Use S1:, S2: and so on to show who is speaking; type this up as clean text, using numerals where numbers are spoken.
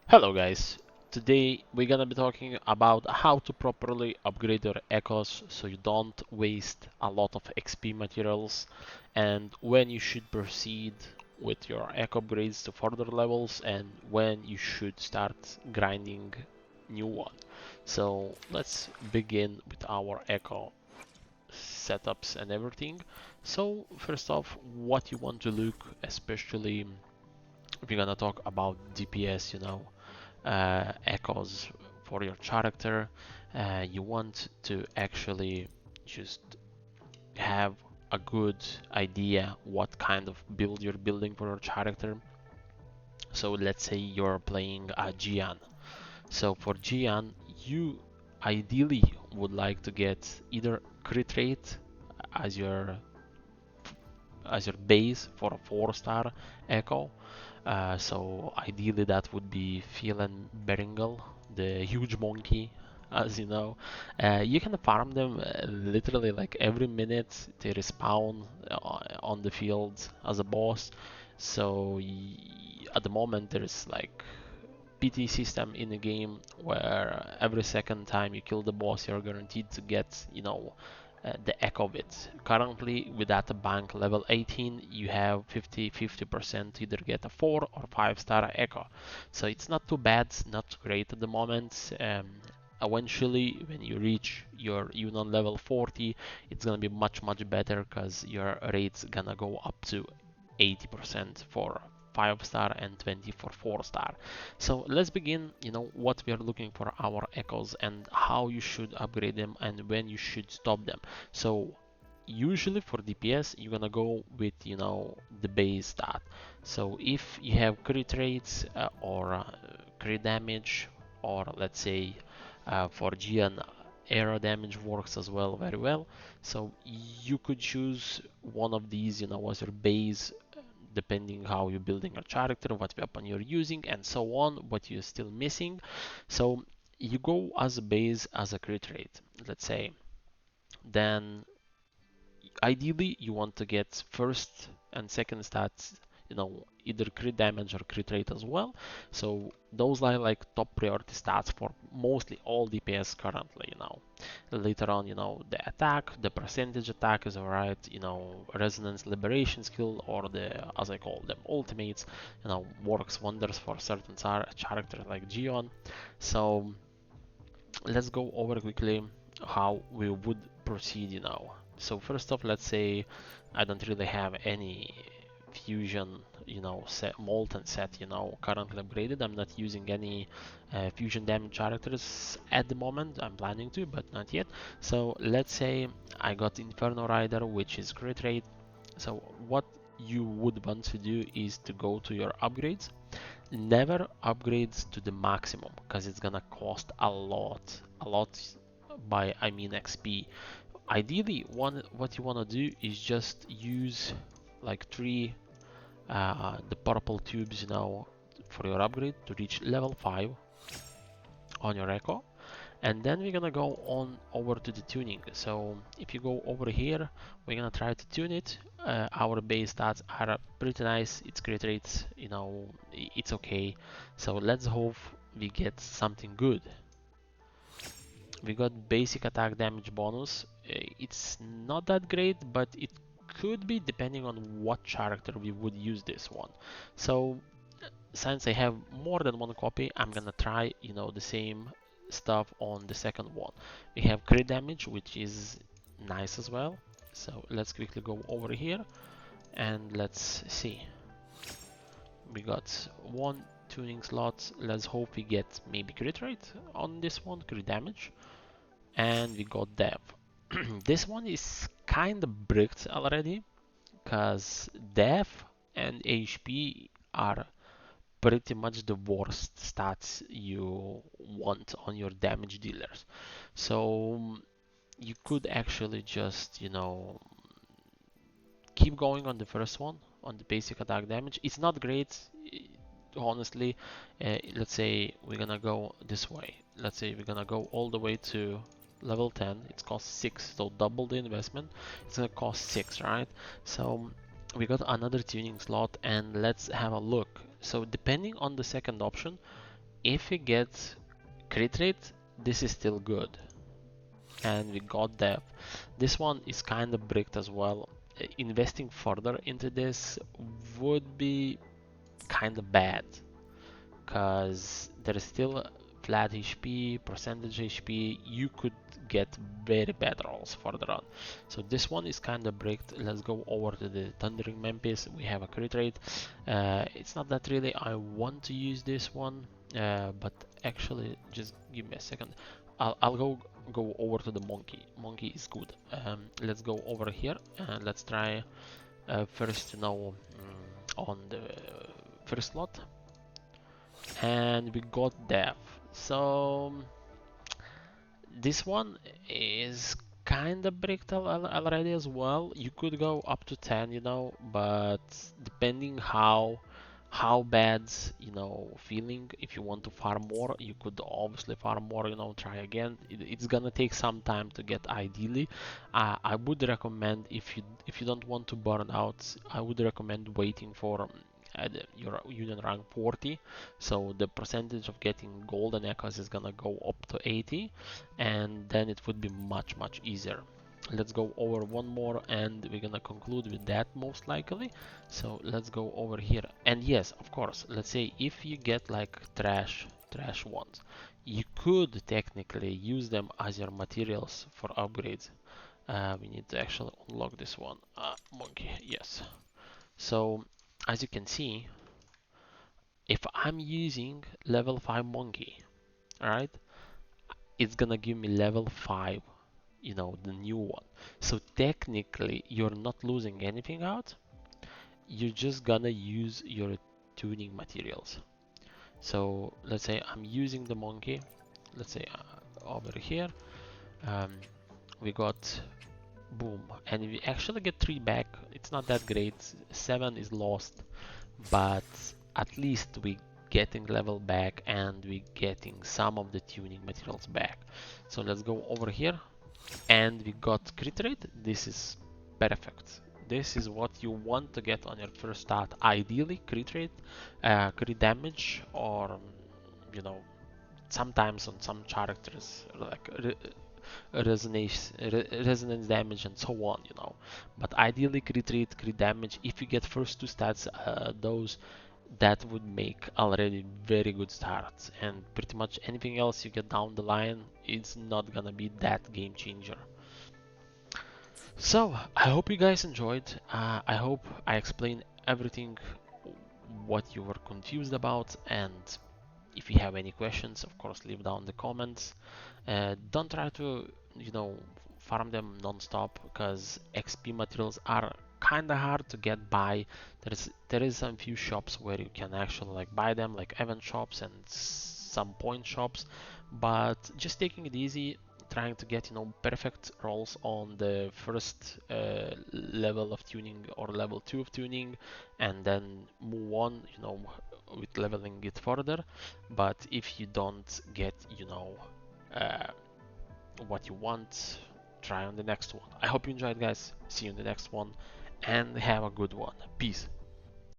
S1: Hello guys, today we're gonna be talking about how to properly upgrade your echoes so you don't waste a lot of XP materials and when you should proceed with your echo upgrades to further levels and when you should start grinding new one. So let's begin with our echo setups and everything. So first off, what you want to look, especially if you're gonna talk about DPS, echoes for your character. You want to actually just have a good idea what kind of build you're building for your character. So let's say you're playing a Gian. So for Gian, you ideally would like to get either crit rate as your base for a 4-star echo. So ideally that would be Phelan Beringal, the huge monkey, as you know. You can farm them literally like every minute. They respawn on the field as a boss. So at the moment there's like PT system in the game where every second time you kill the boss you're guaranteed to get, the echo of it. Currently with that bank level 18 you have 50% to either get a 4 or 5-star echo. So it's not too bad, not great at the moment. Eventually when you reach your Unon level 40 it's gonna be much better because your rate's gonna go up to 80% for 5-star and 20 for 4-star. So let's begin, what we are looking for our echoes and how you should upgrade them and when you should stop them. So usually for DPS you're gonna go with the base stat. So if you have crit rates or crit damage, or let's say for Gian aero damage works as well very well. So you could choose one of these as your base, depending how you're building your character, what weapon you're using, and so on, what you're still missing. So you go as a base as a crit rate, let's say. Then ideally you want to get first and second stats, either crit damage or crit rate as well. So those are like top priority stats for mostly all DPS currently. Later on, the attack, the percentage attack is alright, resonance liberation skill, or the, as I call them, ultimates, works wonders for certain characters like Gion. So let's go over quickly how we would proceed. So first off, let's say I don't really have any fusion, set, molten set, currently upgraded. I'm not using any fusion damage characters at the moment. I'm planning to, but not yet. So let's say I got Inferno Rider, which is crit rate. So what you would want to do is to go to your upgrades. Never upgrades to the maximum because it's gonna cost a lot by I mean XP. Ideally, what you wanna do is just use like three the purple tubes for your upgrade to reach level 5 on your echo, and then we're gonna go on over to the tuning. So if you go over here, we're gonna try to tune it. Our base stats are pretty nice, it's crit rates, it's okay. So let's hope we get something good. We got basic attack damage bonus. It's not that great, but it could be depending on what character we would use this one. So since I have more than one copy, I'm gonna try the same stuff on the second one. We have crit damage, which is nice as well. So let's quickly go over here and let's see. We got one tuning slot. Let's hope we get maybe crit rate on this one, crit damage, and we got dev. This one is kind of bricked already because dev and HP are pretty much the worst stats you want on your damage dealers. So you could actually just, keep going on the first one, on the basic attack damage. It's not great, honestly. Let's say we're gonna go this way. Let's say we're gonna go all the way to level 10. It costs 6, so double the investment. It's gonna cost 6, right? So we got another tuning slot, and let's have a look. So depending on the second option, If we get crit rate, this is still good. And we got depth. This one is kind of bricked as well. Investing further into this would be kind of bad because there is still flat HP, percentage HP. You could get very bad rolls further on. So this one is kind of bricked. Let's go over to the Thundering Memphis. We have a crit rate. It's not that really I want to use this one, but actually, just give me a second. I'll go over to the Monkey. Monkey is good. Let's go over here and let's try first, on the first slot, and we got Dev. So this one is kind of bricked already as well. You could go up to 10, but depending how bad, feeling, if you want to farm more, you could obviously farm more, try again. It's gonna take some time to get ideally. I would recommend, if you don't want to burn out, I would recommend waiting for your union rank 40, so the percentage of getting golden echoes is gonna go up to 80, and then it would be much easier. Let's go over one more and we're gonna conclude with that most likely. So let's go over here, and yes, of course, let's say if you get like trash ones, you could technically use them as your materials for upgrades. We need to actually unlock this one. Monkey, yes. So as you can see, if I'm using level 5 monkey, alright, it's gonna give me level 5, the new one. So technically, you're not losing anything out. You're just gonna use your tuning materials. So let's say I'm using the monkey. Let's say over here, um, we got boom, and we actually get 3 back. It's not that great. 7 is lost, but at least we getting level back and we getting some of the tuning materials back. So let's go over here, and we got crit rate. This is perfect. This is what you want to get on your first start. Ideally, crit rate, crit damage, or sometimes on some characters like resonance damage and so on. But ideally, crit rate, crit damage. If you get first 2 stats, those that would make already very good starts, and pretty much anything else you get down the line, it's not gonna be that game changer. So I hope you guys enjoyed. I hope I explained everything what you were confused about, and if you have any questions, of course, leave down the comments. Don't try to, farm them non-stop, because XP materials are kind of hard to get by. There is some few shops where you can actually like buy them, like event shops and some point shops, but just taking it easy, trying to get perfect rolls on the first level of tuning or level 2 of tuning, and then move on, with leveling it further. But if you don't get uh, what you want, try on the next one. I hope you enjoyed, guys. See you in the next one, and have a good one. Peace.